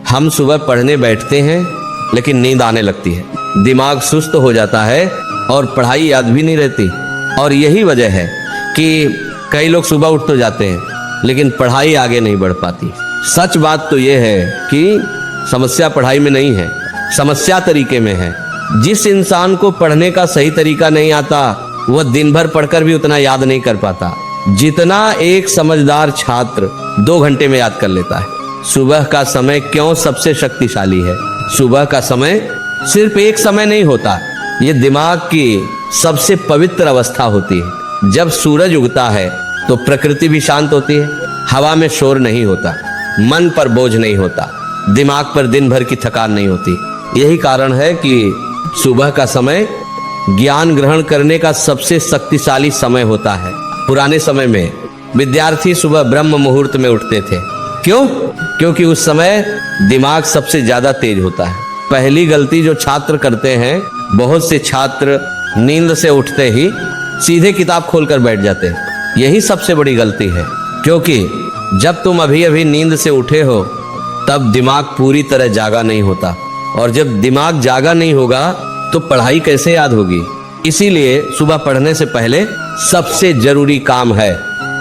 हम सुबह पढ़ने बैठते हैं लेकिन नींद आने लगती है, दिमाग सुस्त हो जाता है और पढ़ाई याद भी नहीं रहती। और यही वजह है कि कई लोग सुबह उठ तो जाते हैं लेकिन पढ़ाई आगे नहीं बढ़ पाती। सच बात तो यह है कि समस्या पढ़ाई में नहीं है, समस्या तरीके में है। जिस इंसान को पढ़ने का सही तरीका नहीं आता वह दिन भर पढ़कर भी उतना याद नहीं कर पाता जितना एक समझदार छात्र 2 घंटे में याद कर लेता है। सुबह का समय क्यों सबसे शक्तिशाली है? सुबह का समय सिर्फ एक समय नहीं होता, ये दिमाग की सबसे पवित्र अवस्था होती है। जब सूरज उगता है तो प्रकृति भी शांत होती है, हवा में शोर नहीं होता, मन पर बोझ नहीं होता, दिमाग पर दिन भर की थकान नहीं होती। यही कारण है कि सुबह का समय ज्ञान ग्रहण करने का सबसे शक्तिशाली समय होता है। पुराने समय में विद्यार्थी सुबह ब्रह्म मुहूर्त में उठते थे। क्यों? क्योंकि उस समय दिमाग सबसे ज्यादा तेज होता है। पहली गलती जो छात्र करते हैं, बहुत से छात्र नींद से उठते ही सीधे किताब खोलकर बैठ जाते हैं। यही सबसे बड़ी गलती है, क्योंकि जब तुम अभी अभी नींद से उठे हो तब दिमाग पूरी तरह जागा नहीं होता, और जब दिमाग जागा नहीं होगा तो पढ़ाई कैसे याद होगी। इसीलिए सुबह पढ़ने से पहले सबसे जरूरी काम है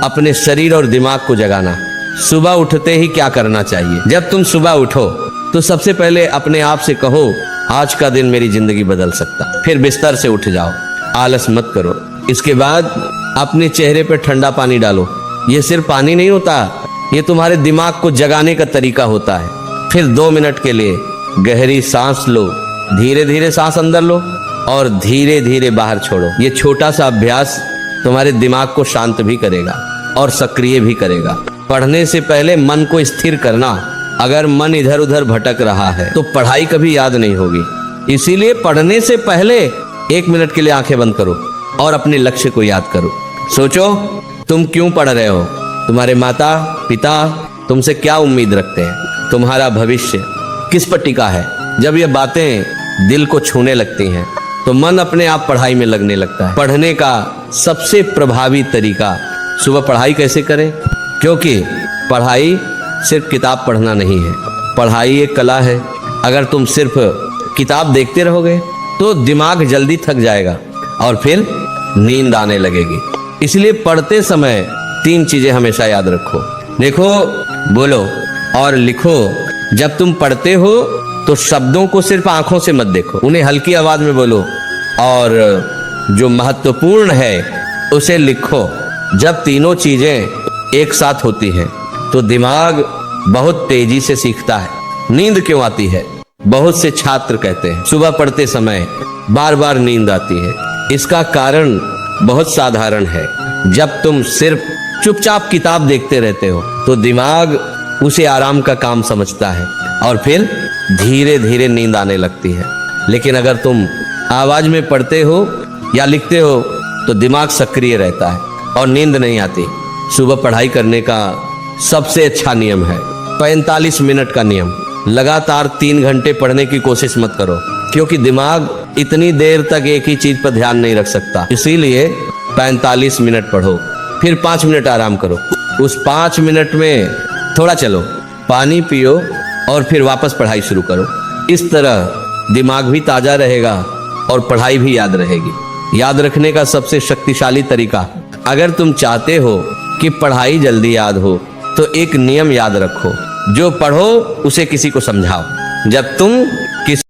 अपने शरीर और दिमाग को जगाना। सुबह उठते ही क्या करना चाहिए? जब तुम सुबह उठो तो सबसे पहले अपने आप से कहो, आज का दिन मेरी जिंदगी बदल सकता। फिर बिस्तर से उठ जाओ, आलस मत करो। इसके बाद अपने चेहरे पर ठंडा पानी डालो। ये सिर्फ पानी नहीं होता, ये तुम्हारे दिमाग को जगाने का तरीका होता है। फिर 2 मिनट के लिए गहरी सांस लो, धीरे धीरे सांस अंदर लो और धीरे धीरे बाहर छोड़ो। ये छोटा सा अभ्यास तुम्हारे दिमाग को शांत भी करेगा और सक्रिय भी करेगा। पढ़ने से पहले मन को स्थिर करना। अगर मन इधर उधर भटक रहा है तो पढ़ाई कभी याद नहीं होगी। इसीलिए पढ़ने से पहले 1 मिनट के लिए आंखें बंद करो और अपने लक्ष्य को याद करो। सोचो तुम क्यों पढ़ रहे हो, तुम्हारे माता पिता तुमसे क्या उम्मीद रखते हैं, तुम्हारा भविष्य किस पर टिका है। जब ये बातें दिल को छूने लगती हैं तो मन अपने आप पढ़ाई में लगने लगता है। पढ़ने का सबसे प्रभावी तरीका, सुबह पढ़ाई कैसे करें? क्योंकि पढ़ाई सिर्फ किताब पढ़ना नहीं है, पढ़ाई एक कला है। अगर तुम सिर्फ किताब देखते रहोगे तो दिमाग जल्दी थक जाएगा और फिर नींद आने लगेगी। इसलिए पढ़ते समय 3 चीजें हमेशा याद रखो। देखो, बोलो और लिखो। जब तुम पढ़ते हो तो शब्दों को सिर्फ आंखों से मत देखो, उन्हें हल्की आवाज में बोलो और जो महत्वपूर्ण है उसे लिखो। जब तीनों चीजें एक साथ होती हैं तो दिमाग बहुत तेजी से सीखता है। नींद क्यों आती है? बहुत से छात्र कहते हैं सुबह पढ़ते समय बार बार नींद आती है। इसका कारण बहुत साधारण है। जब तुम सिर्फ चुपचाप किताब देखते रहते हो तो दिमाग उसे आराम का काम समझता है और फिर धीरे धीरे नींद आने लगती है। लेकिन अगर तुम आवाज में पढ़ते हो या लिखते हो तो दिमाग सक्रिय रहता है और नींद नहीं आती। सुबह पढ़ाई करने का सबसे अच्छा नियम है 45 मिनट का नियम। लगातार 3 घंटे पढ़ने की कोशिश मत करो, क्योंकि दिमाग इतनी देर तक एक ही चीज पर ध्यान नहीं रख सकता। इसीलिए 45 मिनट पढ़ो, फिर 5 मिनट आराम करो। उस 5 मिनट में थोड़ा चलो, पानी पियो और फिर वापस पढ़ाई शुरू करो। इस तरह दिमाग भी ताजा रहेगा और पढ़ाई भी याद रहेगी। याद रखने का सबसे शक्तिशाली तरीका, अगर तुम चाहते हो कि पढ़ाई जल्दी याद हो तो एक नियम याद रखो, जो पढ़ो उसे किसी को समझाओ। जब तुम